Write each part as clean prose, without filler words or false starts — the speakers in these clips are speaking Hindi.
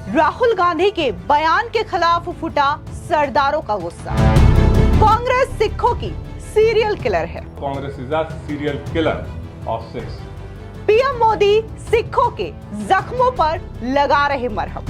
राहुल गांधी के बयान के खिलाफ फूटा सरदारों का गुस्सा। कांग्रेस सिखों की सीरियल किलर है। Congress is a serial killer of six. PM Modi सिखों के जख्मों पर लगा रहे मरहम।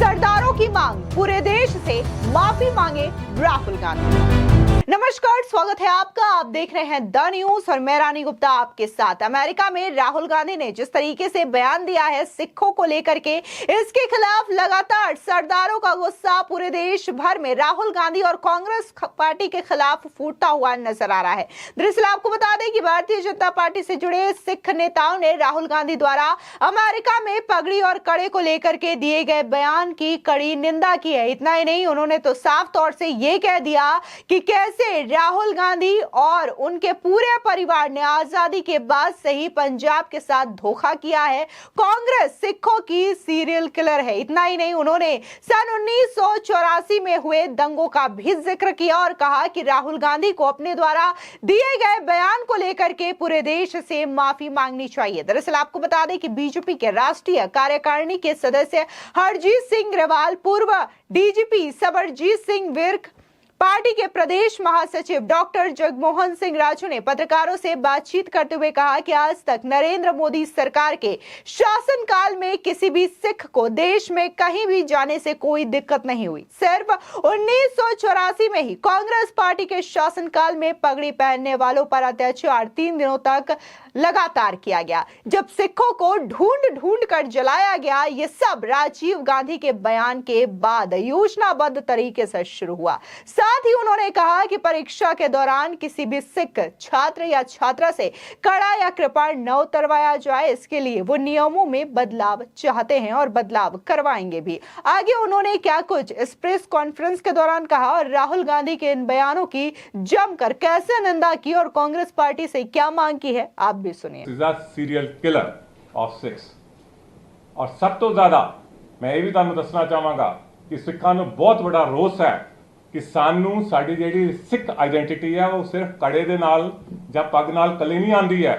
सरदारों की मांग, पूरे देश से माफी मांगे राहुल गांधी। नमस्कार, स्वागत है आपका। आप देख रहे हैं द न्यूज और मैं रानी गुप्ता आपके साथ। अमेरिका में राहुल गांधी ने जिस तरीके से बयान दिया है सिखों को लेकर के, इसके खिलाफ लगातार सरदारों का गुस्सा पूरे देश भर में राहुल गांधी और कांग्रेस पार्टी के खिलाफ फूटता हुआ नजर आ रहा है। दरअसल आपको बता दें कि भारतीय जनता पार्टी से जुड़े सिख नेताओं ने राहुल गांधी द्वारा अमेरिका में पगड़ी और कड़े को लेकर के दिए गए बयान की कड़ी निंदा की है। इतना ही नहीं, उन्होंने तो साफ तौर से यह कह दिया कि कैसे राहुल गांधी और उनके पूरे परिवार ने आजादी के बाद से ही पंजाब के साथ धोखा किया है। कांग्रेस सिखों की सीरियल किलर है। इतना ही नहीं, उन्होंने सन 1984 में हुए दंगों का भी जिक्र किया और कहा कि राहुल गांधी को अपने द्वारा दिए गए बयान को लेकर के पूरे देश से माफी मांगनी चाहिए। दरअसल आपको बता दें कि बीजेपी के राष्ट्रीय कार्यकारिणी के सदस्य हरजीत सिंह ग्रेवाल, पूर्व डीजीपी सबरजीत सिंह विर्क, पार्टी के प्रदेश महासचिव डॉक्टर जगमोहन सिंह राजू ने पत्रकारों से बातचीत करते हुए कहा कि आज तक नरेंद्र मोदी सरकार के शासनकाल में किसी भी सिख को देश में कहीं भी जाने से कोई दिक्कत नहीं हुई। सिर्फ 1984 में ही कांग्रेस पार्टी के शासनकाल में पगड़ी पहनने वालों पर अत्याचार 3 दिनों तक लगातार किया गया। जब सिखों को ढूंढ ढूंढ कर जलाया गया, ये सब राजीव गांधी के बयान के बाद योजनाबद्ध तरीके से शुरू हुआ। साथ ही उन्होंने कहा कि परीक्षा के दौरान किसी भी सिख छात्र या छात्रा से कड़ा या कृपाण न उतरवाया जाए, इसके लिए वो नियमों में बदलाव चाहते हैं और बदलाव करवाएंगे भी। आगे उन्होंने क्या कुछ इस प्रेस कॉन्फ्रेंस के दौरान कहा और राहुल गांधी के इन बयानों की जमकर कैसे निंदा की और कांग्रेस पार्टी से क्या मांग की है, आप भी सुनिए। Serial killer of six. और सब तो ज्यादा मैं ये भी ਤੁਹਾਨੂੰ ਦੱਸਣਾ ਚਾਹਾਂਗਾ ਕਿ ਸਿੱਖਾਂ ਨੂੰ ਬਹੁਤ ਵੱਡਾ ਰੋਸ ਹੈ ਕਿ ਸਾਨੂੰ ਸਾਡੀ ਜਿਹੜੀ ਸਿੱਖ ਆਈਡੈਂਟੀਟੀ ਹੈ ਉਹ ਸਿਰਫ ਕੜੇ ਦੇ ਨਾਲ ਜਾਂ ਪੱਗ ਨਾਲ ਕੱਲੀ ਨਹੀਂ ਆਂਦੀ ਹੈ।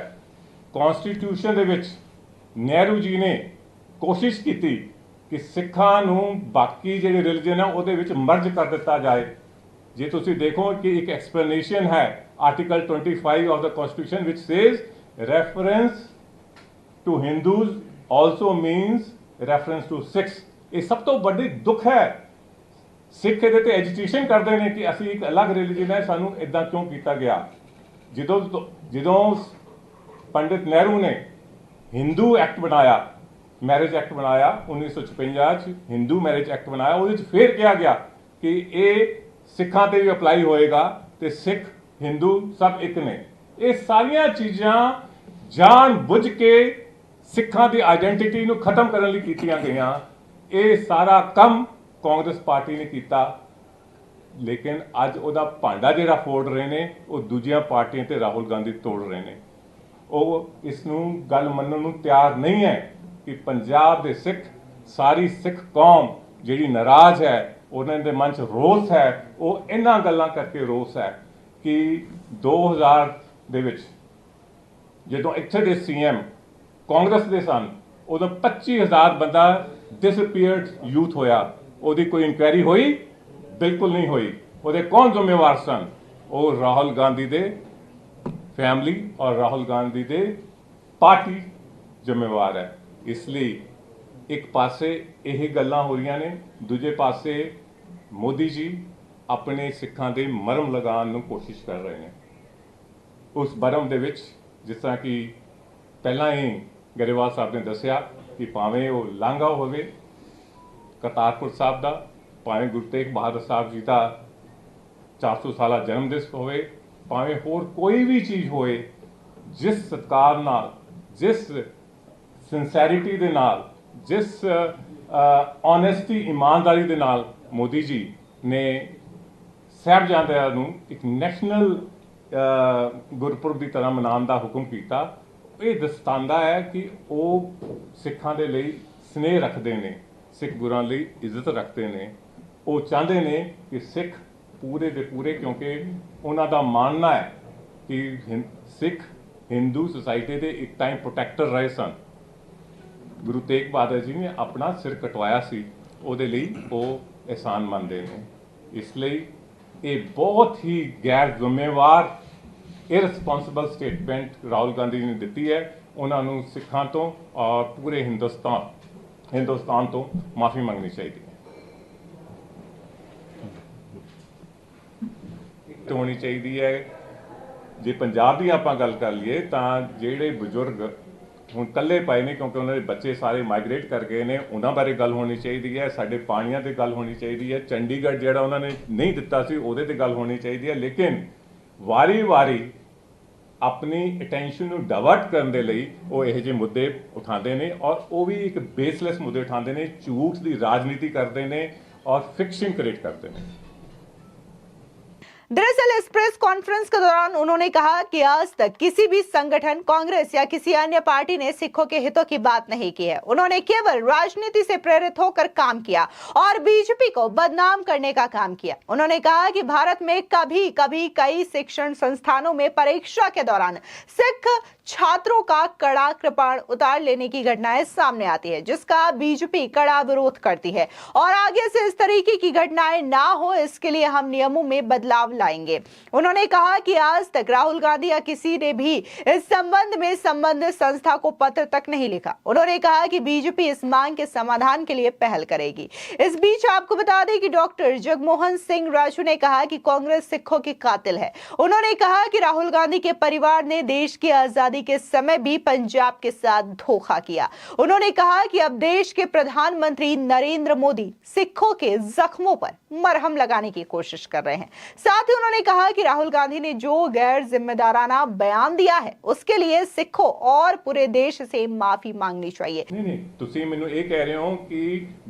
ਕਨਸਟੀਟਿਊਸ਼ਨ ਦੇ ਵਿੱਚ ਨਹਿਰੂ ਜੀ ਨੇ ਕੋਸ਼ਿਸ਼ ਕੀਤੀ ਕਿ ਸਿੱਖਾਂ ਨੂੰ ਬਾਕੀ ਜਿਹੜੇ ਰਿਲੀਜਨ ਹੈ ਉਹਦੇ ਵਿੱਚ ਮਰਜ ਕਰ ਦਿੱਤਾ ਜਾਏ। ਜੇ ਤੁਸੀਂ ਦੇਖੋ ਕਿ ਇੱਕ ਐਕਸਪਲੇਨੇਸ਼ਨ ਹੈ article 25 of the constitution which says reference to Hindus also means reference to Sikhs। ਇਹ ਸਭ ਤੋਂ ਵੱਡੀ ਦੁੱਖ ਹੈ। ਸਿੱਖ ਇਹਦੇ ਤੇ ਐਜੀਟੇਸ਼ਨ ਕਰਦੇ ਨੇ ਕਿ ਅਸੀਂ ਇੱਕ ਅਲੱਗ ਰਿਲੀਜਨ ਹੈ, ਸਾਨੂੰ ਇਦਾਂ ਕਿਉਂ ਕੀਤਾ ਗਿਆ। ਜਦੋਂ ਪੰਡਿਤ ਨਹਿਰੂ ਨੇ ਹਿੰਦੂ ਐਕਟ ਬਣਾਇਆ, ਮੈਰਿਜ ਐਕਟ ਬਣਾਇਆ 1956 ਚ, ਹਿੰਦੂ ਮੈਰਿਜ ਐਕਟ ਬਣਾਇਆ, ਉਹਦੇ ਚ ਫੇਰ ਕਿਹਾ ਗਿਆ ਕਿ ਇਹ ਸਿੱਖਾਂ ਤੇ ਵੀ ਅਪਲਾਈ ਹੋਏਗਾ ਤੇ ਸਿੱਖ ਹਿੰਦੂ ਸਭ ਇੱਕ ਨੇ। ਇਹ ਸਾਰੀਆਂ ਚੀਜ਼ਾਂ ਜਾਣ ਬੁੱਝ ਕੇ ਸਿੱਖਾਂ ਦੀ ਆਇਡੈਂਟੀਟੀ ਨੂੰ ਖਤਮ ਕਰਨ ਲਈ ਕੀਤੀਆਂ ਗਈਆਂ। ਇਹ ਸਾਰਾ ਕੰਮ ਕਾਂਗਰਸ ਪਾਰਟੀ ਨੇ ਕੀਤਾ, ਲੇਕਿਨ ਅੱਜ ਉਹਦਾ ਭਾਂਡਾ ਜਿਹੜਾ ਫੋੜ ਰਹੇ ਨੇ ਉਹ ਦੂਜੀਆਂ ਪਾਰਟੀਆਂ ਤੇ ਰਾਹੁਲ ਗਾਂਧੀ ਤੋੜ ਰਹੇ ਨੇ। ਉਹ ਇਸ ਨੂੰ ਗੱਲ ਮੰਨਣ ਨੂੰ ਤਿਆਰ ਨਹੀਂ ਹੈ ਕਿ ਪੰਜਾਬ ਦੇ ਸਿੱਖ, ਸਾਰੀ ਸਿੱਖ ਕੌਮ ਜਿਹੜੀ ਨਾਰਾਜ਼ ਹੈ, ਉਹਨਾਂ ਦੇ ਮਨ 'ਚ ਰੋਸ ਹੈ, ਉਹ ਇਹਨਾਂ ਗੱਲਾਂ ਕਰਕੇ ਰੋਸ ਹੈ ਕਿ 2000 ਦੇ ਵਿੱਚ ਜਦੋਂ ਇੱਥੇ ਦੇ ਸੀਐਮ ਕਾਂਗਰਸ ਦੇ ਸਨ, ਉਦੋਂ 25,000 ਬੰਦਾ ਡਿਸਅਪੀਅਰਡ ਯੂਥ ਹੋਇਆ। ਉਹਦੀ ਕੋਈ ਇਨਕੁਆਇਰੀ ਹੋਈ? ਬਿਲਕੁਲ ਨਹੀਂ ਹੋਈ। ਉਹਦੇ ਕੌਣ ਜ਼ਿੰਮੇਵਾਰ ਸਨ? ਉਹ ਰਾਹੁਲ ਗਾਂਧੀ ਦੇ ਫੈਮਿਲੀ ਔਰ ਰਾਹੁਲ ਗਾਂਧੀ ਦੇ ਪਾਰਟੀ ਜ਼ਿੰਮੇਵਾਰ ਹੈ। ਇਸ ਲਈ ਇੱਕ ਪਾਸੇ ਇਹ ਗੱਲਾਂ ਹੋ ਰਹੀਆਂ ਨੇ, ਦੂਜੇ ਪਾਸੇ ਮੋਦੀ ਜੀ ਆਪਣੇ ਸਿੱਖਾਂ ਦੇ ਮਰਮ ਲਗਾਉਣ ਨੂੰ ਕੋਸ਼ਿਸ਼ ਕਰ ਰਹੇ ਨੇ। ਉਸ ਭਰਮ ਦੇ ਵਿੱਚ ਜਿਸ ਤਰ੍ਹਾਂ ਕਿ ਪਹਿਲਾਂ ਹੀ ਗਰੇਵਾਲ ਸਾਹਿਬ ਨੇ ਦੱਸਿਆ ਕਿ ਭਾਵੇਂ ਉਹ ਲਾਂਘਾ ਹੋਵੇ ਕਰਤਾਰਪੁਰ ਸਾਹਿਬ ਦਾ, ਭਾਵੇਂ ਗੁਰੂ ਤੇਗ ਬਹਾਦਰ ਸਾਹਿਬ ਜੀ ਦਾ 400 ਸਾਲਾ ਜਨਮ ਦਿਵਸ ਹੋਵੇ, ਭਾਵੇਂ ਹੋਰ ਕੋਈ ਵੀ ਚੀਜ਼ ਹੋਏ, ਜਿਸ ਸਤਿਕਾਰ ਨਾਲ, ਜਿਸ ਸਿੰਸੈਰਿਟੀ ਦੇ ਨਾਲ, ਜਿਸ ਓਨੈਸਟੀ ਇਮਾਨਦਾਰੀ ਦੇ ਨਾਲ ਮੋਦੀ ਜੀ ਨੇ ਸਾਹਿਬਜ਼ਾਦਿਆਂ ਨੂੰ ਇੱਕ ਨੈਸ਼ਨਲ ਗੁਰਪੁਰਬ ਦੀ ਤਰ੍ਹਾਂ ਮਨਾਉਣ ਦਾ ਹੁਕਮ ਕੀਤਾ, ਇਹ ਦਸਤਾਂਦਾ ਹੈ ਕਿ ਉਹ ਸਿੱਖਾਂ ਦੇ ਲਈ ਸਨੇਹ ਰੱਖਦੇ ਨੇ, ਸਿੱਖ ਗੁਰਾਂ ਲਈ ਇੱਜ਼ਤ ਰੱਖਦੇ ਨੇ। ਉਹ ਚਾਹੁੰਦੇ ਨੇ ਕਿ ਸਿੱਖ ਪੂਰੇ ਦੇ ਪੂਰੇ, ਕਿਉਂਕਿ ਉਹਨਾਂ ਦਾ ਮੰਨਣਾ ਹੈ ਕਿ ਸਿੱਖ ਹਿੰਦੂ ਸੁਸਾਇਟੀ ਦੇ ਇੱਕ ਟਾਈਮ ਪ੍ਰੋਟੈਕਟਰ ਰਹੇ ਸਨ। ਗੁਰੂ ਤੇਗ ਬਹਾਦਰ ਜੀ ਨੇ ਆਪਣਾ ਸਿਰ ਕਟਵਾਇਆ ਸੀ, ਉਹਦੇ ਲਈ ਉਹ ਅਹਿਸਾਨ ਮੰਨਦੇ ਨੇ। ਇਸ ਲਈ ਇਹ ਬਹੁਤ ਹੀ ਗੈਰ ਜ਼ਿੰਮੇਵਾਰ ਇਰਰਿਸਪੌਂਸਿਬਲ ਸਟੇਟਮੈਂਟ ਰਾਹੁਲ ਗਾਂਧੀ ਜੀ ਨੇ ਦਿੱਤੀ ਹੈ। ਉਹਨਾਂ ਨੂੰ ਸਿੱਖਾਂ ਤੋਂ ਔਰ ਪੂਰੇ ਹਿੰਦੁਸਤਾਨ ਤੋਂ ਮਾਫੀ ਮੰਗਣੀ ਚਾਹੀਦੀ ਹੈ ਤੇ ਹੋਣੀ ਚਾਹੀਦੀ ਹੈ। ਜੇ ਪੰਜਾਬ ਦੀ ਆਪਾਂ ਗੱਲ ਕਰ ਲਈਏ ਤਾਂ ਜਿਹੜੇ ਬਜ਼ੁਰਗ ਹੁਣ ਇਕੱਲੇ ਪਏ ਨੇ ਕਿਉਂਕਿ ਉਹਨਾਂ ਦੇ ਬੱਚੇ ਸਾਰੇ ਮਾਈਗ੍ਰੇਟ ਕਰ ਗਏ ਨੇ, ਉਹਨਾਂ ਬਾਰੇ ਗੱਲ ਹੋਣੀ ਚਾਹੀਦੀ ਹੈ। ਸਾਡੇ ਪਾਣੀਆਂ ਤੇ ਗੱਲ ਹੋਣੀ ਚਾਹੀਦੀ ਹੈ। ਚੰਡੀਗੜ੍ਹ ਜਿਹੜਾ ਉਹਨਾਂ ਨੇ ਨਹੀਂ ਦਿੱਤਾ ਸੀ ਉਹਦੇ ਤੇ ਗੱਲ ਹੋਣੀ ਚਾਹੀਦੀ ਹੈ। ਲੇਕਿਨ ਵਾਰੀ-ਵਾਰੀ ਆਪਣੀ ਅਟੈਂਸ਼ਨ ਨੂੰ ਡਾਇਵਰਟ ਕਰਨ ਦੇ ਲਈ ਉਹ ਇਹੋ ਜਿਹੇ ਮੁੱਦੇ ਉਠਾਉਂਦੇ ਨੇ ਔਰ ਉਹ ਵੀ ਇੱਕ ਬੇਸਲੈਸ ਮੁੱਦੇ ਉਠਾਉਂਦੇ ਨੇ, ਝੂਠ ਦੀ ਰਾਜਨੀਤੀ ਕਰਦੇ ਨੇ और फिक्सिंग क्रिएट करते हैं। दरअसल इस प्रेस कॉन्फ्रेंस के दौरान उन्होंने कहा कि आज तक किसी भी संगठन, कांग्रेस या किसी अन्य पार्टी ने सिखों के हितों की बात नहीं की है। उन्होंने केवल राजनीति से प्रेरित होकर काम किया और बीजेपी को बदनाम करने का काम किया। उन्होंने कहा कि भारत में कभी कभी कई शिक्षण संस्थानों में परीक्षा के दौरान सिख छात्रों का कड़ा कृपाण उतार लेने की घटनाएं सामने आती है, जिसका बीजेपी कड़ा विरोध करती है और आगे से इस तरीके की घटनाएं ना हो इसके लिए हम नियमों में बदलाव लाएंगे। उन्होंने कहा कि आज तक राहुल गांधी या किसी ने भी इस संबंध में संबंधित संस्था को पत्र तक नहीं लिखा। उन्होंने कहा कि बीजेपी इस मांग के समाधान के लिए पहल करेगी। इस बीच आपको बता दें कि डॉक्टर जगमोहन सिंह राजू ने कहा कि कांग्रेस सिखों की कातिल है। उन्होंने कहा कि राहुल गांधी के परिवार ने देश की आजादी के समय भी पंजाब के साथ धोखा किया। उन्होंने कहा कि अब देश के प्रधानमंत्री नरेंद्र मोदी सिखों के जख्मों पर मरहम लगाने की कोशिश कर रहे हैं। साथ ही उन्होंने कहा कि राहुल गांधी ने जो गैर जिम्मेदाराना बयान दिया है उसके लिए सिखों और पूरे देश से माफी मांगनी चाहिए। नहीं, तुसी मेनू ये कह रहे हो कि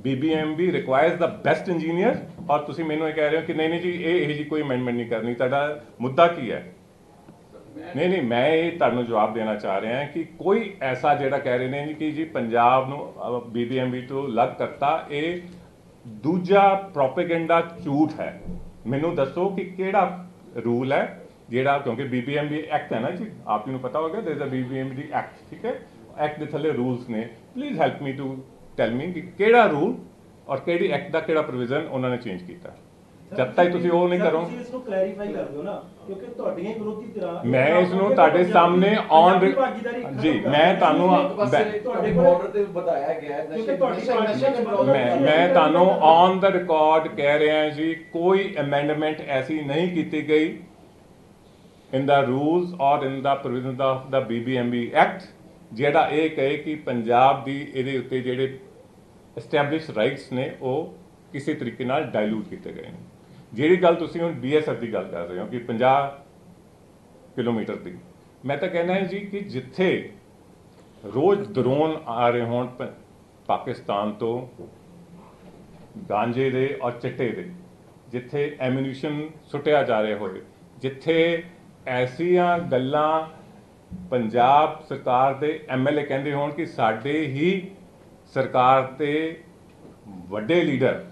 BBMB requires the best engineer और तुसी मेनू ये कह रहे हो कि नहीं जी ये जी कोई अमेंडमेंट नहीं करनी। तुहाडा मुद्दा की है? नहीं, मैं ये तुहानू जवाब देना चाह रहा है कि कोई ऐसा जेड़ा कह रहे हैं कि जी पंजाब नू BBMB तो अलग करता, ये दूजा प्रोपेगेंडा झूठ है। मैनू दसो कि केड़ा रूल है जेड़ा, क्योंकि BBMB एक्ट है ना जी, आप जी पता होगा there is a BBMB act, ठीक है, एक्ट दे थले रूल्स ने। Please help me to tell me कि केड़ा रूल और केड़ी एक्ट दा केड़ा प्रोविजन उन्होंने चेंज किया। जब तक तुसी वो नहीं करो इसको क्लैरिफाई कर दो ना, क्योंकि ਤੁਹਾਡੀਆਂ ਵਿਰੋਧੀ ਧਿਰਾਂ मैं इसनू ਤੁਹਾਡੇ सामने ऑन जी मैं ਤੁਹਾਨੂੰ ਤੁਹਾਡੇ ਬਾਰਡਰ ਤੇ ਬਤਾਇਆ ਗਿਆ ਹੈ ਨਸ਼ੇ मैं ਤੁਹਾਨੂੰ ऑन द रिकॉर्ड कह रहे हैं जी कोई अमेंडमेंट ऐसी नहीं की गई इन द रूल्स और in the provision of the BBMB act ਜਿਹੜਾ ਇਹ ਕਹੇ ਕਿ ਪੰਜਾਬ ਦੀ ਇਹਦੇ ਉੱਤੇ ਜਿਹੜੇ ਐਸਟੈਬਲਿਸ਼ ਰਾਈਟਸ ਨੇ ਉਹ ਕਿਸੇ ਤਰੀਕੇ ਨਾਲ ਡਾਇਲੂਟ ਕੀਤੇ ਗਏ ਨੇ। ਜਿਹੜੀ ਗੱਲ ਤੁਸੀਂ ਹੁਣ BSF ਦੀ ਗੱਲ ਕਰ ਰਹੇ ਹੋ ਕਿ 50 ਕਿਲੋਮੀਟਰ ਦੀ, ਮੈਂ ਤਾਂ ਕਹਿੰਦਾ ਜੀ ਕਿ ਜਿੱਥੇ ਰੋਜ਼ ਡਰੋਨ ਆ ਰਹੇ ਹੋਣ ਪਾਕਿਸਤਾਨ ਤੋਂ ਗਾਂਜੇ ਦੇ ਔਰ ਚਿੱਟੇ ਦੇ, ਜਿੱਥੇ ਐਮੂਨੀਸ਼ਨ ਸੁੱਟਿਆ ਜਾ ਰਿਹਾ ਹੋਵੇ, ਜਿੱਥੇ ਐਸੀਆਂ ਗੱਲਾਂ ਪੰਜਾਬ ਸਰਕਾਰ ਦੇ MLA ਕਹਿੰਦੇ ਹੋਣ ਕਿ ਸਾਡੇ ਹੀ ਸਰਕਾਰ ਤੇ ਵੱਡੇ ਲੀਡਰ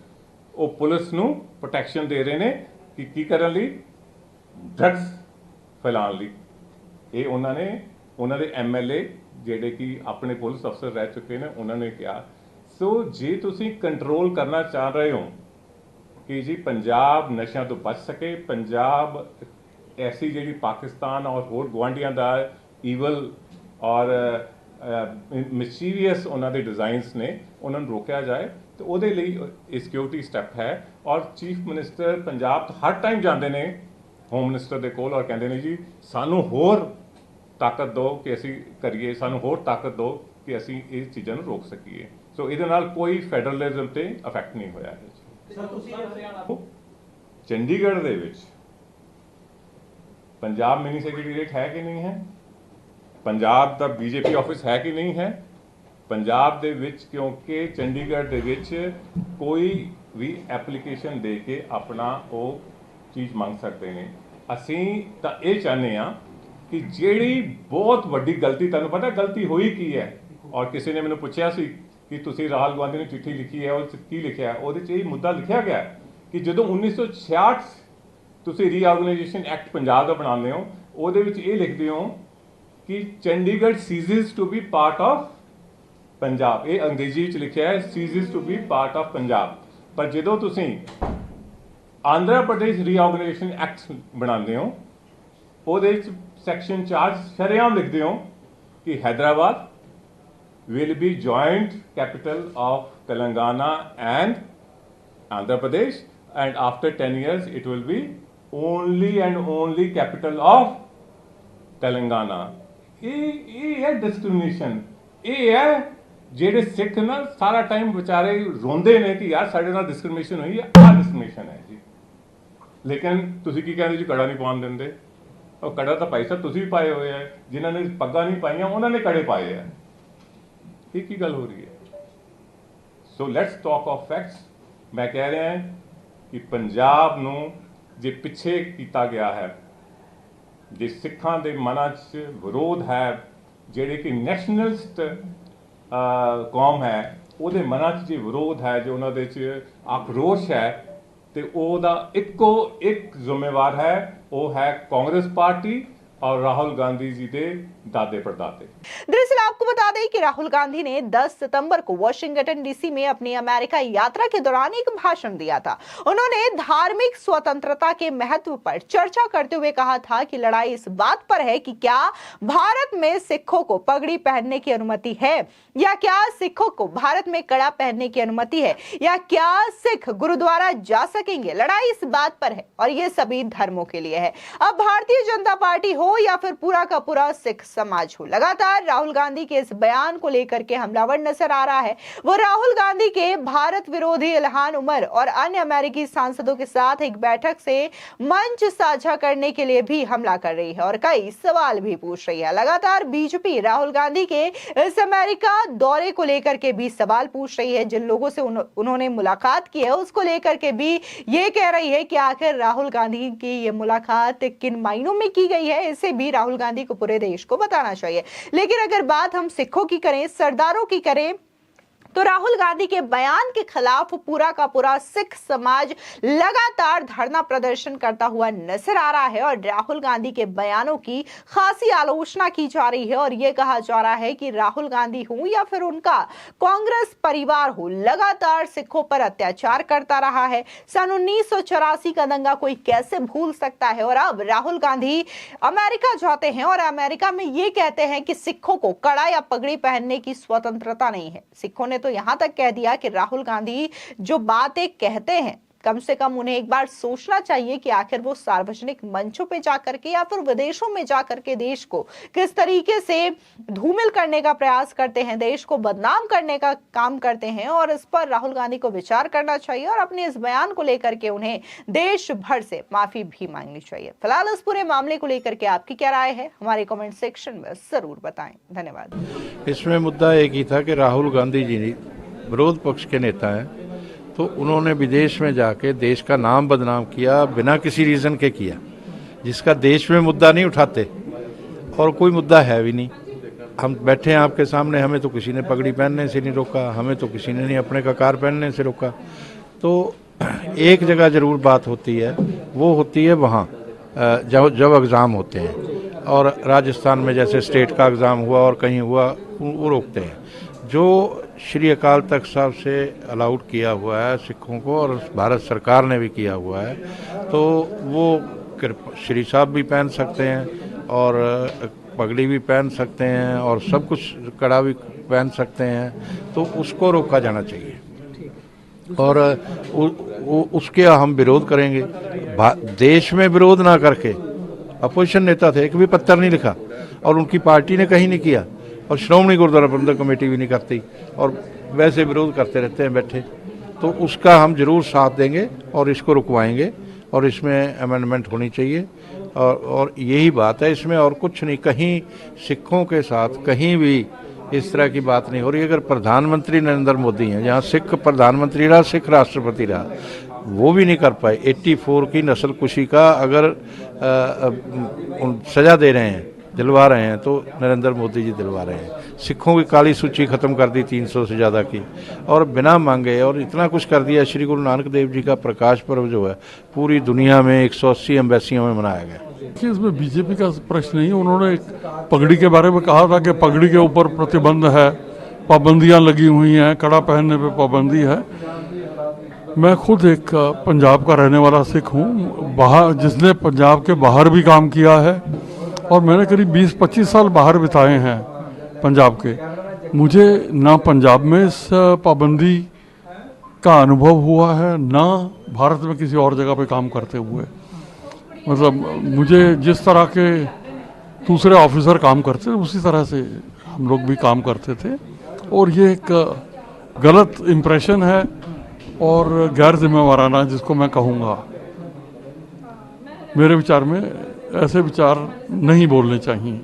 ਉਹ ਪੁਲਿਸ ਨੂੰ ਪ੍ਰੋਟੈਕਸ਼ਨ ਦੇ ਰਹੇ ਨੇ ਕਿ ਕੀ ਕਰਨ ਲਈ, ਡਰੱਗਸ ਫੈਲਾਉਣ ਲਈ। ਇਹ ਉਹਨਾਂ ਦੇ MLA ਜਿਹੜੇ ਕਿ ਆਪਣੇ ਪੁਲਿਸ ਅਫਸਰ ਰਹਿ ਚੁੱਕੇ ਨੇ ਉਹਨਾਂ ਨੇ ਕਿਹਾ। ਸੋ ਜੇ ਤੁਸੀਂ ਕੰਟਰੋਲ ਕਰਨਾ ਚਾਹ ਰਹੇ ਹੋ ਕਿ ਜੀ ਪੰਜਾਬ ਨਸ਼ਿਆਂ ਤੋਂ ਬਚ ਸਕੇ, ਪੰਜਾਬ ਐਸੀ ਜਿਹੜੀ ਪਾਕਿਸਤਾਨ ਔਰ ਹੋਰ ਗੁਆਂਢੀਆਂ ਦਾ ਈਵਲ ਔਰ ਮਿਸਚੀਵੀਅਸ ਉਹਨਾਂ ਦੇ ਡਿਜ਼ਾਈਨਸ ਨੇ ਉਹਨਾਂ ਨੂੰ ਰੋਕਿਆ ਜਾਏ, तो ਉਹਦੇ ਲਈ ਇਹ ਸਿਕਿਉਰਿਟੀ ਸਟੈਪ ਹੈ। ਔਰ ਚੀਫ ਮਿਨਿਸਟਰ ਪੰਜਾਬ ਤੋਂ ਹਰ ਟਾਈਮ ਜਾਂਦੇ ਨੇ ਹੋਮ ਮਿਨਿਸਟਰ ਦੇ ਕੋਲ ਔਰ ਕਹਿੰਦੇ ਨੇ ਜੀ ਸਾਨੂੰ ਹੋਰ ਤਾਕਤ ਦਿਓ ਕਿ ਅਸੀਂ ਕਰੀਏ, ਸਾਨੂੰ ਹੋਰ ਤਾਕਤ ਦਿਓ ਕਿ ਅਸੀਂ ਇਹ ਚੀਜ਼ਾਂ ਨੂੰ ਰੋਕ ਸਕੀਏ। ਸੋ ਇਹਦੇ ਨਾਲ ਕੋਈ ਫੈਡਰਲਿਜ਼ਮ ਤੇ ਇਫੈਕਟ ਨਹੀਂ ਹੋਇਆ ਹੈ। ਸਰ ਤੁਸੀਂ ਚੰਡੀਗੜ੍ਹ ਦੇ ਵਿੱਚ ਪੰਜਾਬ ਮਿਨੀ ਸੈਕਟਰੀਏਟ ਹੈ ਕਿ ਨਹੀਂ ਹੈ? ਪੰਜਾਬ ਦਾ BJP ਆਫਿਸ ਹੈ ਕਿ ਨਹੀਂ ਹੈ? ਪੰਜਾਬ ਦੇ ਵਿੱਚ ਕਿਉਂਕਿ ਚੰਡੀਗੜ੍ਹ ਦੇ ਵਿੱਚ ਕੋਈ ਵੀ ਐਪਲੀਕੇਸ਼ਨ ਦੇ ਕੇ ਆਪਣਾ ਉਹ ਚੀਜ਼ ਮੰਗ ਸਕਦੇ ਨੇ। ਅਸੀਂ ਤਾਂ ਇਹ ਚਾਹੁੰਦੇ ਹਾਂ ਕਿ ਜਿਹੜੀ ਬਹੁਤ ਵੱਡੀ ਗਲਤੀ, ਤੁਹਾਨੂੰ ਪਤਾ ਗਲਤੀ ਹੋਈ ਕੀ ਹੈ? ਔਰ ਕਿਸੇ ਨੇ ਮੈਨੂੰ ਪੁੱਛਿਆ ਸੀ ਕਿ ਤੁਸੀਂ ਰਾਹੁਲ ਗਾਂਧੀ ਨੂੰ ਚਿੱਠੀ ਲਿਖੀ ਹੈ, ਉਹ 'ਚ ਕੀ ਲਿਖਿਆ? ਉਹਦੇ 'ਚ ਇਹ ਮੁੱਦਾ ਲਿਖਿਆ ਗਿਆ ਕਿ ਜਦੋਂ 1966 ਤੁਸੀਂ ਰੀਆਰਗਨਾਈਜੇਸ਼ਨ ਐਕਟ ਪੰਜਾਬ ਦਾ ਬਣਾਉਂਦੇ ਹੋ, ਉਹਦੇ ਵਿੱਚ ਇਹ ਲਿਖਦੇ ਹੋ ਕਿ Chandigarh ceases to be part of Punjab, ये अंग्रेजी च लिखा है ceases to be part of Punjab. पर जो तुसी आंध्र प्रदेश रीऑर्गेनाइजेशन एक्ट बनाते हो ਉਹਦੇ सैक्शन 4 शरेआम लिखते हो कि Hyderabad will be joint capital of Telangana and Andhra Pradesh, and after 10 years it will be only and only capital of Telangana। ये है डिस्क्रिमिनेशन। ये है ਜਿਹੜੇ ਸਿੱਖ ਨਾ ਸਾਰਾ ਟਾਈਮ ਵਿਚਾਰੇ ਰੋਂਦੇ ਨੇ ਕਿ ਯਾਰ ਸਾਡੇ ਨਾਲ ਡਿਸਕ੍ਰਿਮੀਨੇਸ਼ਨ ਹੋਈ ਹੈ, ਆਹ ਡਿਸਕ੍ਰਿਮੀਨੇਸ਼ਨ ਹੈ ਜੀ। ਲੇਕਿਨ ਤੁਸੀਂ ਕੀ ਕਹਿੰਦੇ ਜੀ, ਕੜਾ ਨਹੀਂ ਪਾਉਣ ਦਿੰਦੇ। ਉਹ ਕੜਾ ਤਾਂ ਭਾਈ ਸਾਹਿਬ ਤੁਸੀਂ ਵੀ ਪਾਏ ਹੋਏ ਹੈ, ਜਿਨ੍ਹਾਂ ਨੇ ਪੱਗਾਂ ਨਹੀਂ ਪਾਈਆਂ ਉਹਨਾਂ ਨੇ ਕੜੇ ਪਾਏ ਆ। ਇਹ ਕੀ ਗੱਲ ਹੋ ਰਹੀ ਹੈ? So let's talk of facts. ਮੈਂ ਕਹਿ ਰਿਹਾ ਕਿ ਪੰਜਾਬ ਨੂੰ ਜੇ ਪਿੱਛੇ ਕੀਤਾ ਗਿਆ ਹੈ, ਜੇ ਸਿੱਖਾਂ ਦੇ ਮਨਾਂ 'ਚ ਵਿਰੋਧ ਹੈ, ਜਿਹੜੇ ਕਿ ਨੈਸ਼ਨਲਿਸਟ ਕੌਮ ਹੈ ਉਹਦੇ ਮਨਾਂ 'ਚ ਜੇ ਵਿਰੋਧ ਹੈ, ਜੋ ਉਹਨਾਂ ਦੇ 'ਚ ਆਕਰੋਸ਼ ਹੈ, ਤੇ ਉਹਦਾ ਇੱਕੋ ਇੱਕ ਜ਼ਿੰਮੇਵਾਰ ਹੈ, ਉਹ ਹੈ ਕਾंग्रेस पार्टी और राहुल गांधी जी के दादे परदादे। दरअसल आपको बता दें कि राहुल गांधी ने 10 सितंबर को वाशिंगटन डीसी में अपनी अमेरिका यात्रा के दौरान एक भाषण दिया था। उन्होंने धार्मिक स्वतंत्रता के महत्व पर चर्चा करते हुए कहा था कि लड़ाई इस बात पर है कि क्या भारत में सिखों को पगड़ी पहनने की अनुमति है, या क्या सिखों को भारत में कड़ा पहनने की अनुमति है, या क्या सिख गुरुद्वारा जा सकेंगे। लड़ाई इस बात पर है और ये सभी धर्मों के लिए है। अब भारतीय जनता पार्टी हो या फिर पूरा का पूरा सिख समाज हो, लगातार राहुल गांधी के इस बयान को लेकर के हमलावर नजर आ रहा है। वो राहुल गांधी के भारत विरोधी इल्हान उमर और अन्य अमेरिकी सांसदों के साथ एक बैठक से मंच साझा करने के लिए भी हमला कर रही है और कई सवाल भी पूछ रही है। लगातार बीजेपी राहुल गांधी के इस अमेरिका दौरे को लेकर के भी सवाल पूछ रही है। जिन लोगों से उन्होंने मुलाकात की है उसको लेकर के भी ये कह रही है कि आखिर राहुल गांधी की ये मुलाकात किन मायनों में की गई है, इसे भी राहुल गांधी को पूरे देश को बताना चाहिए। लेकिन अगर बात हम सिखों की करें, सरदारों की करें, तो राहुल गांधी के बयान के खिलाफ पूरा का पूरा सिख समाज लगातार धरना प्रदर्शन करता हुआ नजर आ रहा है और राहुल गांधी के बयानों की खासी आलोचना की जा रही है और यह कहा जा रहा है कि राहुल गांधी हो या फिर उनका कांग्रेस परिवार हो, लगातार सिखों पर अत्याचार करता रहा है। सन 1984 का दंगा कोई कैसे भूल सकता है। और अब राहुल गांधी अमेरिका जाते हैं और अमेरिका में ये कहते हैं कि सिखों को कड़ा या पगड़ी पहनने की स्वतंत्रता नहीं है। सिखों ने तो यहां तक कह दिया कि राहुल गांधी जो बातें कहते हैं, कम से कम उन्हें एक बार सोचना चाहिए कि आखिर वो सार्वजनिक मंचों पे जाकर के या फिर विदेशों में जाकर के देश को किस तरीके से धूमिल करने का प्रयास करते हैं, देश को बदनाम करने का काम करते हैं। और इस पर राहुल गांधी को विचार करना चाहिए और अपने इस बयान को लेकर के उन्हें देश भर से माफी भी मांगनी चाहिए। फिलहाल इस पूरे मामले को लेकर के आपकी क्या राय है, हमारे कमेंट सेक्शन में जरूर बताएं। धन्यवाद। इसमें मुद्दा एक ही था कि राहुल गांधी जी विरोध पक्ष के नेता हैं, तो उन्होंने विदेश में जाके देश का नाम बदनाम किया, बिना किसी रीज़न के किया, जिसका देश में मुद्दा नहीं उठाते और कोई मुद्दा है भी नहीं। हम बैठे हैं आपके सामने, हमें तो किसी ने पगड़ी पहनने से नहीं रोका, हमें तो किसी ने नहीं अपने ककार पहनने से रोका। तो एक जगह ज़रूर बात होती है, वो होती है वहाँ जब एग्ज़ाम होते हैं और राजस्थान में जैसे स्टेट का एग्ज़ाम हुआ और कहीं हुआ, वो रोकते हैं। जो श्री अकाल तख्त साहब से अलाउड किया हुआ है सिखों को और भारत सरकार ने भी किया हुआ है, तो वो श्री साहब भी पहन सकते हैं और पगड़ी भी पहन सकते हैं और सब कुछ कड़ा भी पहन सकते हैं, तो उसको रोका जाना चाहिए और उसके हम विरोध करेंगे। देश में विरोध ना करके अपोजिशन नेता थे, एक भी पत्र नहीं लिखा और उनकी पार्टी ने कहीं नहीं किया और श्रोमणी गुरुद्वारा प्रबंधक कमेटी भी नहीं करती और वैसे विरोध करते रहते हैं बैठे, तो उसका हम जरूर साथ देंगे और इसको रुकवाएंगे और इसमें अमेंडमेंट होनी चाहिए और यही बात है इसमें, और कुछ नहीं। कहीं सिखों के साथ कहीं भी इस तरह की बात नहीं हो रही। अगर प्रधानमंत्री नरेंद्र मोदी हैं, जहाँ सिख प्रधानमंत्री रहा, सिख राष्ट्रपति रहा, वो भी नहीं कर पाए। 84 की नस्ल कुशी का अगर सजा दे रहे हैं, दिलवा रहे हैं, तो नरेंद्र मोदी जी दिलवा रहे हैं। सिखों की काली सूची ख़त्म कर दी 300 से ज़्यादा की और बिना मांगे, और इतना कुछ कर दिया। श्री गुरु नानक देव जी का प्रकाश पर्व जो है पूरी दुनिया में 180 एम्बेसियों में मनाया गया। इसमें बीजेपी का प्रश्न नहीं, उन्होंने पगड़ी के बारे में कहा था कि पगड़ी के ऊपर प्रतिबंध है, पाबंदियां लगी हुई हैं, कड़ा पहनने पे पाबंदी है। मैं खुद एक पंजाब का रहने वाला सिख हूँ, बाहर जिसने पंजाब के बाहर भी काम किया है, और मैंने करीब 20-25 साल बाहर बिताए हैं पंजाब के। मुझे ना पंजाब में इस पाबंदी का अनुभव हुआ है, ना भारत में किसी और जगह पे काम करते हुए। मतलब मुझे जिस तरह के दूसरे ऑफिसर काम करते थे उसी तरह से हम लोग भी काम करते थे, और ये एक गलत इम्प्रेशन है और गैर जिम्मेवाराना जिसको मैं कहूँगा। मेरे विचार में ऐसे विचार नहीं बोलने चाहिए।